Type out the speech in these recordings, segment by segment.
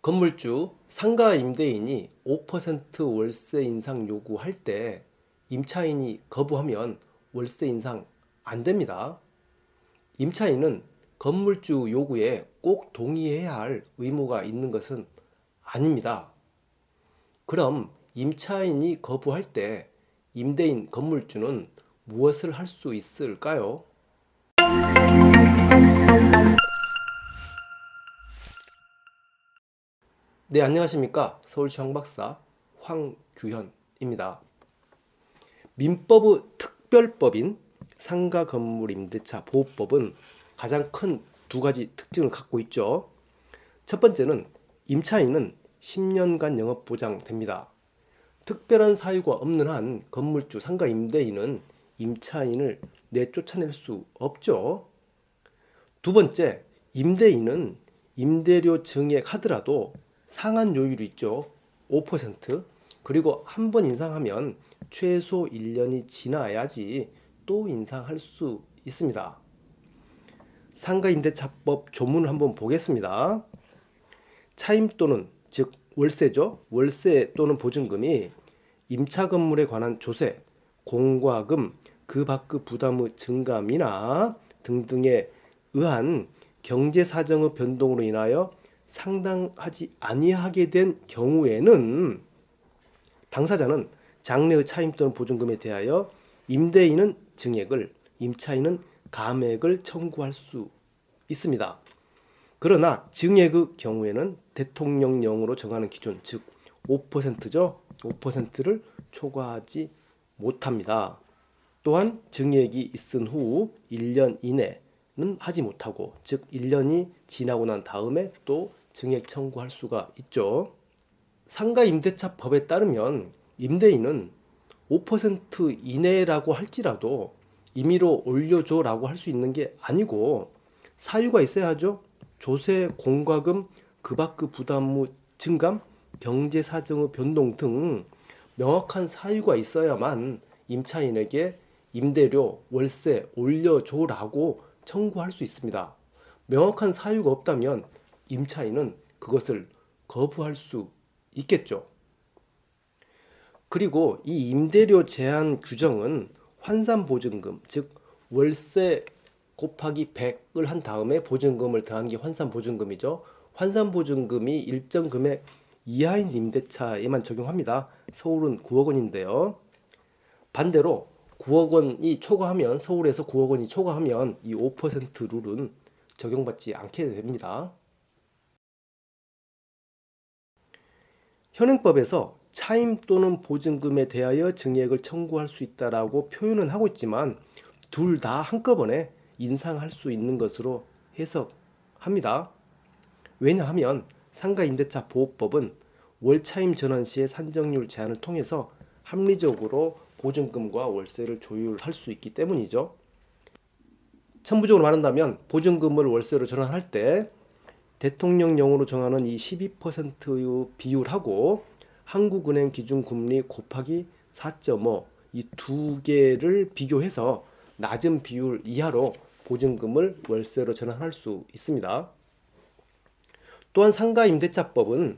건물주, 상가 임대인이 5% 월세 인상 요구할 때 임차인이 거부하면 월세 인상 안 됩니다. 임차인은 건물주 요구에 꼭 동의해야 할 의무가 있는 것은 아닙니다. 그럼 임차인이 거부할 때 임대인 건물주는 무엇을 할 수 있을까요? 네, 안녕하십니까. 서울시황 박사 황규현입니다. 민법의 특별법인 상가건물임대차 보호법은 가장 큰 두 가지 특징을 갖고 있죠. 첫 번째는 임차인은 10년간 영업보장됩니다. 특별한 사유가 없는 한 건물주 상가 임대인은 임차인을 내쫓아낼 수 없죠. 두 번째, 임대인은 임대료 증액하더라도 상한 요율이 있죠. 5%. 그리고 한 번 인상하면 최소 1년이 지나야지 또 인상할 수 있습니다. 상가임대차법 조문을 한번 보겠습니다. 차임 또는 즉 월세죠. 월세 또는 보증금이 임차 건물에 관한 조세, 공과금, 그 밖의 부담의 증감이나 등등에 의한 경제 사정의 변동으로 인하여 상당하지 아니하게 된 경우에는 당사자는 장래의 차임 또는 보증금에 대하여 임대인은 증액을, 임차인은 감액을 청구할 수 있습니다. 그러나 증액의 경우에는 대통령령으로 정하는 기준, 즉 5%죠. 5%를 초과하지 못합니다. 또한 증액이 있은 후 1년 이내는 하지 못하고, 즉 1년이 지나고 난 다음에 또 증액 청구할 수가 있죠. 상가임대차법에 따르면 임대인은 5% 이내라고 할지라도 임의로 올려줘라고 할 수 있는 게 아니고 사유가 있어야 하죠. 조세, 공과금, 그 밖의 부담의 증감, 경제 사정의 변동 등 명확한 사유가 있어야만 임차인에게 임대료, 월세 올려줘라고 청구할 수 있습니다. 명확한 사유가 없다면 임차인은 그것을 거부할 수 있겠죠. 그리고 이 임대료 제한 규정은 환산보증금, 즉 월세 곱하기 100을 한 다음에 보증금을 더한 게 환산보증금이죠. 환산보증금이 일정 금액 이하인 임대차에만 적용합니다. 서울은 9억 원인데요. 반대로 9억 원이 초과하면, 서울에서 9억 원이 초과하면 이 5% 룰은 적용받지 않게 됩니다. 현행법에서 차임 또는 보증금에 대하여 증액을 청구할 수 있다라고 표현은 하고 있지만 둘 다 한꺼번에 인상할 수 있는 것으로 해석합니다. 왜냐하면 상가임대차 보호법은 월차임 전환 시의 산정률 제한을 통해서 합리적으로 보증금과 월세를 조율할 수 있기 때문이죠. 천부적으로 말한다면 보증금을 월세로 전환할 때 대통령령으로 정하는 이 12%의 비율하고 한국은행 기준금리 곱하기 4.5 이 두 개를 비교해서 낮은 비율 이하로 보증금을 월세로 전환할 수 있습니다. 또한 상가임대차법은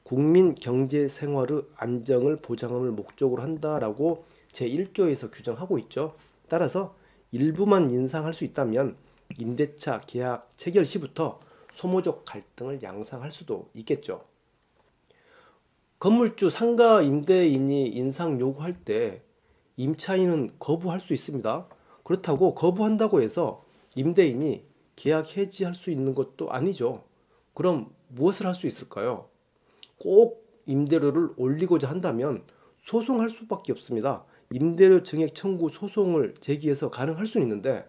국민 경제생활의 안정을 보장함을 목적으로 한다라고 제1조에서 규정하고 있죠. 따라서 일부만 인상할 수 있다면 임대차 계약 체결 시부터 소모적 갈등을 양상할 수도 있겠죠. 건물주 상가 임대인이 인상 요구할 때 임차인은 거부할 수 있습니다. 그렇다고 거부한다고 해서 임대인이 계약 해지할 수 있는 것도 아니죠. 그럼 무엇을 할 수 있을까요? 꼭 임대료를 올리고자 한다면 소송할 수밖에 없습니다. 임대료 증액 청구 소송을 제기해서 가능할 수는 있는데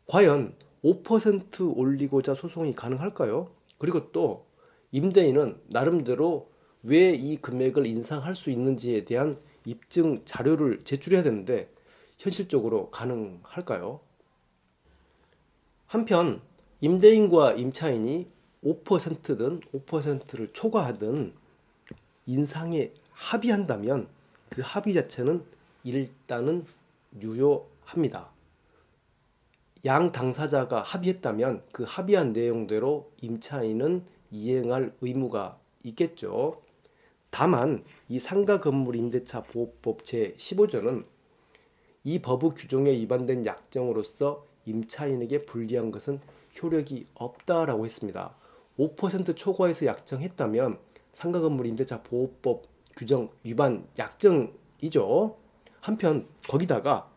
과연 5% 올리고자 소송이 가능할까요? 그리고 또 임대인은 나름대로 왜 이 금액을 인상할 수 있는지에 대한 입증 자료를 제출해야 되는데 현실적으로 가능할까요? 한편 임대인과 임차인이 5%든 5%를 초과하든 인상에 합의한다면 그 합의 자체는 일단은 유효합니다. 양 당사자가 합의했다면 그 합의한 내용대로 임차인은 이행할 의무가 있겠죠. 다만 이 상가건물임대차 보호법 제15조는 이 법의 규정에 위반된 약정으로서 임차인에게 불리한 것은 효력이 없다라고 했습니다. 5% 초과해서 약정했다면 상가건물 임대차 보호법 규정 위반 약정이죠. 한편 거기다가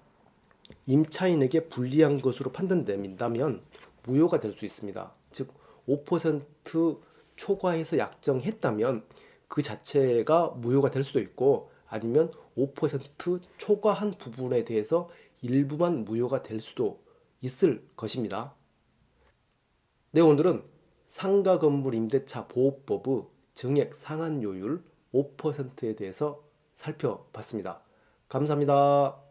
임차인에게 불리한 것으로 판단된다면 무효가 될 수 있습니다. 즉 5% 초과해서 약정했다면 그 자체가 무효가 될 수도 있고 아니면 5% 초과한 부분에 대해서 일부만 무효가 될 수도 있을 것입니다. 네, 오늘은 상가 건물 임대차 보호법의 증액 상한요율 5%에 대해서 살펴봤습니다. 감사합니다.